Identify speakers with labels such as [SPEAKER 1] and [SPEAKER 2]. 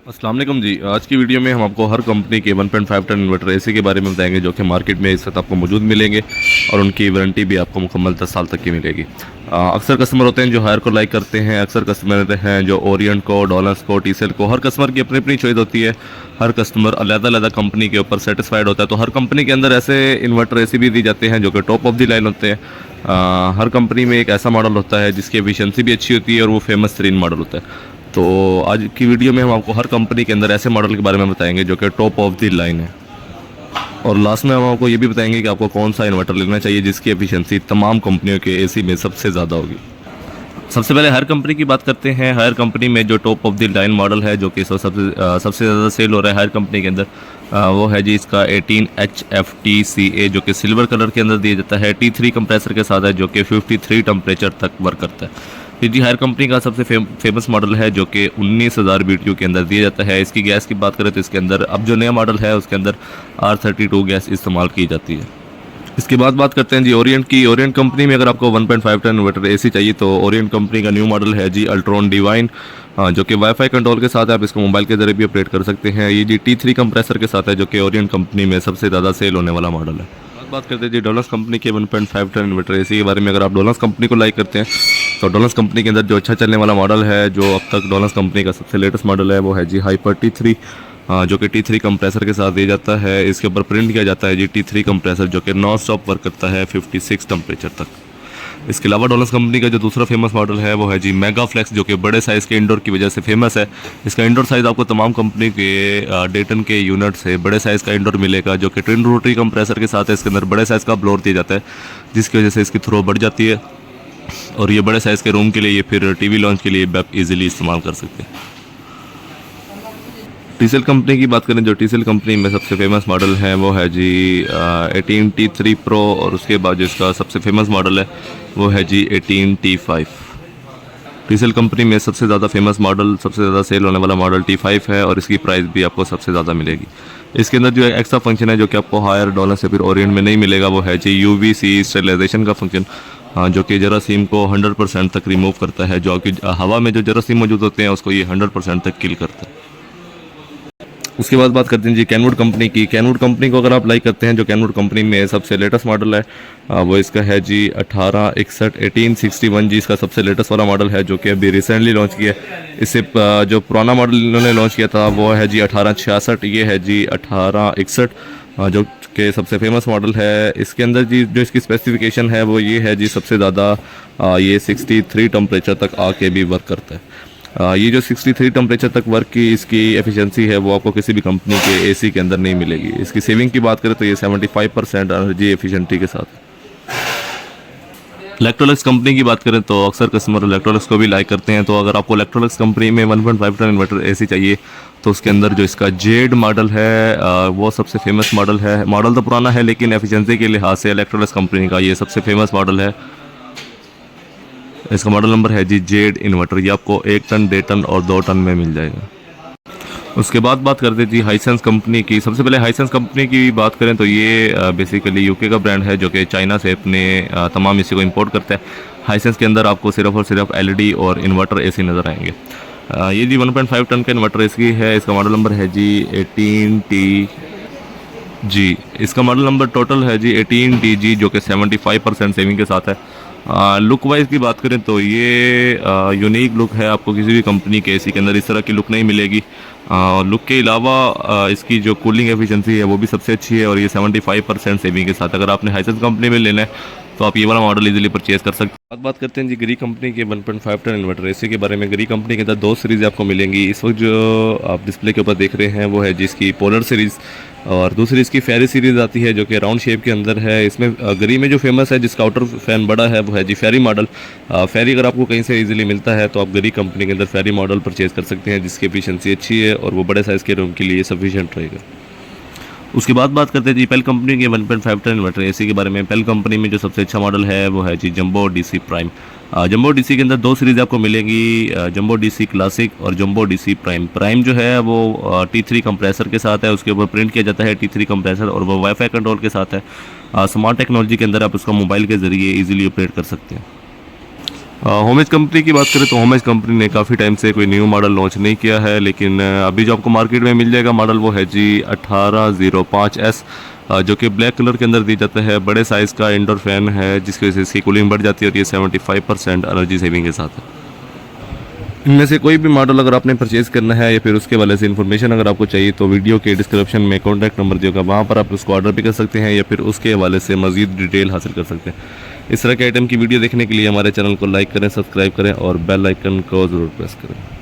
[SPEAKER 1] अस्सलाम वालेकुम जी। आज की वीडियो में हम आपको हर कंपनी के 1.5 टन इन्वर्टर एसी के बारे में बताएंगे जो कि मार्केट में इस वक्त आपको मौजूद मिलेंगे और उनकी वारंटी भी आपको मुकम्मल 10 साल तक की मिलेगी। अक्सर कस्टमर होते हैं जो हायर को लाइक करते हैं, अक्सर कस्टमर हैं जो ओरिएंट को, डॉलर्स को, टीसेल को। हर कस्टमर की अपनी अपनी चॉइस होती है, हर कस्टमर अलग-अलग कंपनी के ऊपर सेटिस्फाइड होता है। तो हर कंपनी के अंदर ऐसे इन्वर्टर एसी भी दी जाते हैं जो कि टॉप ऑफ द लाइन होते हैं। हर कंपनी में एक ऐसा मॉडल होता है जिसकी एफिशिएंसी भी अच्छी होती है और वो फेमस तरीन मॉडल होता है। तो आज की वीडियो में हम आपको हर कंपनी के अंदर ऐसे मॉडल के बारे में बताएंगे जो कि टॉप ऑफ द लाइन है, और लास्ट में हम आपको ये भी बताएंगे कि आपको कौन सा इन्वर्टर लेना चाहिए जिसकी एफिशिएंसी तमाम कंपनियों के एसी में सबसे ज़्यादा होगी। सबसे पहले हायर कंपनी की बात करते हैं। हायर कंपनी में जो top of the line model है जो कि सबसे ज़्यादा सेल हो रहा है हायर कंपनी के अंदर, वो है जी इसका 18HFTCA जो कि सिल्वर कलर के अंदर दिया जाता है। T3 कंप्रेसर के साथ है जो कि 53 टेम्परेचर तक वर्क करता है। फिर जी हायर कंपनी का सबसे फेमस मॉडल है जो कि 19,000 BTU के अंदर दिया जाता है। इसकी गैस की बात करें तो इसके अंदर अब जो नया मॉडल है उसके अंदर R32 गैस इस्तेमाल की जाती है। इसके बाद बात करते हैं जी ओरिएंट की। ओरिएंट कंपनी में अगर आपको 1.5 टन इन्वर्टर एसी चाहिए तो ओरिएंट कंपनी का न्यू मॉडल है जी अल्ट्रॉन डिवाइन, जो कि वाईफाई कंट्रोल के साथ है। आप इसको मोबाइल के जरिए भी ऑपरेट कर सकते हैं। ये जी T3 कंप्रेसर के साथ है जो कि ओरिएंट कंपनी में सबसे ज़्यादा सेल होने वाला मॉडल है। बात करते हैं जी डॉलर्स कंपनी के 1.5 टन इन्वर्टर एसी के बारे में। अगर आप डॉलर्स कंपनी को लाइक करते हैं तो डॉलर्स कंपनी के अंदर जो अच्छा चलने वाला मॉडल है, जो अब तक डॉलर्स कंपनी का सबसे लेटेस्ट मॉडल है, वो है जी हाइपर T3, जो कि T3 कंप्रेसर के साथ दिया जाता है। इसके ऊपर प्रिंट किया जाता है जी T3 कंप्रेसर जो कि नॉन स्टॉप वर्क करता है 56 टेम्परेचर तक। इसके अलावा डॉलर्स कंपनी का जो दूसरा फेमस मॉडल है वो है जी मेगा फ्लेक्स, जो कि बड़े साइज़ के इंडोर की वजह से फेमस है। इसका इंडोर साइज़ आपको तमाम कंपनी के डेटन के यूनिट से बड़े साइज़ का इंडोर मिलेगा जो कि ट्विन रोटरी कंप्रेसर के साथ है। इसके अंदर बड़े साइज़ का ब्लोअर दिया जाता है जिसकी वजह से इसकी थ्रो बढ़ जाती है और ये बड़े साइज़ के रूम के लिए, फिर टीवी लॉन्च के लिए आप इजीली इस्तेमाल कर सकते हैं। टीसेल कंपनी की बात करें, जो टीसेल कंपनी में सबसे फेमस मॉडल है वो है जी 18T3 प्रो, और उसके बाद जो इसका सबसे फेमस मॉडल है वो है जी 18T5। टीसेल कंपनी में सबसे ज़्यादा फेमस मॉडल, सबसे ज़्यादा सेल होने वाला मॉडल T5 है और इसकी प्राइस भी आपको सबसे ज़्यादा मिलेगी। इसके अंदर जो एक्स्ट्रा फंक्शन है जो कि आपको हायर डॉलर से फिर ओरिएंट में नहीं मिलेगा, वो है जी UVC स्टेरिलाइजेशन का फंक्शन, जो कि जरासीम को 100% तक रिमूव करता है। जो कि हवा में जो जरासीम मौजूद होते हैं उसको ये 100% तक किल करता है। उसके बाद बात करते हैं जी कैनवुड कंपनी की। कैनवुड कंपनी को अगर आप लाइक करते हैं, जो कैनवुड कंपनी में सबसे लेटेस्ट मॉडल है वो इसका है जी 1861 जी इसका सबसे लेटेस्ट वाला मॉडल है जो कि अभी रिसेंटली लॉन्च किया है। इससे जो पुराना मॉडल इन्होंने लॉन्च किया था वो है जी 1866, ये है जी 1861, जो कि सबसे फेमस मॉडल है। इसके अंदर जी जो इसकी स्पेसिफिकेशन है वो ये है जी सबसे ज़्यादा ये 63 टेम्परेचर तक आके भी वर्क करता है। ये जो 63 टेम्परेचर तक वर्क की इसकी एफिशिएंसी है वो आपको किसी भी कंपनी के एसी के अंदर नहीं मिलेगी। इसकी सेविंग की बात करें तो ये 75% एनर्जी एफिशिएंसी के साथ है। इलेक्ट्रोलक्स कंपनी की बात करें तो अक्सर कस्टमर इलेक्ट्रोलक्स को भी लाइक करते हैं। तो अगर आपको इलेक्ट्रोलक्स कंपनी में 1.5 टन इन्वर्टर एसी चाहिए तो उसके अंदर जो इसका जेड मॉडल है वो सबसे फेमस मॉडल है। मॉडल तो पुराना है लेकिन एफिशिएंसी के लिहाज से इलेक्ट्रोलक्स कंपनी का ये सबसे फेमस मॉडल है। इसका मॉडल नंबर है जी जेड इन्वर्टर। ये आपको 1 टन, 1.5 टन और 2 टन में मिल जाएगा। उसके बाद बात करते हैं जी हाइसेंस कंपनी की। सबसे पहले हाइसेंस कंपनी की बात करें तो ये बेसिकली यूके का ब्रांड है जो कि चाइना से अपने तमाम एसी को इंपोर्ट करता है। हाइसेंस के अंदर आपको सिर्फ और सिर्फ एलईडी और इन्वर्टर एसी नज़र आएंगे। ये जी 1.5 टन का इन्वर्टर एसी है। इसका मॉडल नंबर है जी 18T जी। इसका मॉडल नंबर टोटल है जी 18TG जो कि 75% सेविंग के साथ है। लुक वाइज की बात करें तो ये यूनिक लुक है, आपको किसी भी कंपनी के एसी के अंदर इस तरह की लुक नहीं मिलेगी। लुक के अलावा इसकी जो कूलिंग एफिशिएंसी है वो भी सबसे अच्छी है और ये 75% सेविंग के साथ। अगर आपने हाइसेंस कंपनी में लेना है तो आप ये वाला मॉडल इजीली परचेज कर सकते हैं। बात करते हैं जी गरी कंपनी के 1.5 टन इन्वर्टर एसी के बारे में। गरी कंपनी के अंदर 2 सीरीज़ आपको मिलेंगी। इस वक्त जो आप डिस्प्ले के ऊपर देख रहे हैं वो है जिसकी पोलर सीरीज़, और दूसरी इसकी फेरी सीरीज़ आती है जो कि राउंड शेप के अंदर है। इसमें गरी में जो फेमस है जिसका आउटर फैन बड़ा है वो है जी फेरी मॉडल। फेरी अगर आपको कहीं से इजीली मिलता है तो आप गरी कंपनी के अंदर फेरी मॉडल परचेज कर सकते हैं जिसकी एफिशिएंसी अच्छी है और वो बड़े साइज़ के रूम के लिए सफिशिएंट रहेगा। उसके बाद बात करते हैं जी पेल कंपनी के 1.5 टन इन्वर्टर एसी के बारे में। पेल कंपनी में जो सबसे अच्छा मॉडल है वो है जी jumbo DC prime. Jumbo DC के अंदर 2 सीरीज़ आपको मिलेंगी, जंबो डीसी क्लासिक और जंबो डीसी प्राइम। प्राइम जो है वो T3 कंप्रेसर के साथ है, उसके ऊपर प्रिंट किया जाता है T3 कंप्रेसर और वो वाईफाई कंट्रोल के साथ है। स्मार्ट टेक्नोलॉजी के अंदर आप उसका मोबाइल के ज़रिए इजीली ऑपरेट कर सकते हैं। होमेज कंपनी की बात करें तो होमेज कंपनी ने काफ़ी टाइम से कोई न्यू मॉडल लॉन्च नहीं किया है, लेकिन अभी जो आपको मार्केट में मिल जाएगा मॉडल वो है जी 1805S, जो कि ब्लैक कलर के अंदर दी जाता है। बड़े साइज़ का इंडोर फैन है जिसकी वजह से इसकी कूलिंग बढ़ जाती है और ये 75% एनर्जी सेविंग के साथ है। इनमें से कोई भी मॉडल अगर आपने परचेज़ करना है या फिर उसके वाले से इन्फॉर्मेशन अगर आपको चाहिए तो वीडियो के डिस्क्रिप्शन में कॉन्टैक्ट नंबर दिया होगा, वहाँ पर आप उसको ऑर्डर भी कर सकते हैं या फिर उसके हवाले से मज़ीद डिटेल हासिल कर सकते हैं। इस तरह के आइटम की वीडियो देखने के लिए हमारे चैनल को लाइक करें, सब्सक्राइब करें और बेल आइकन को ज़रूर प्रेस करें।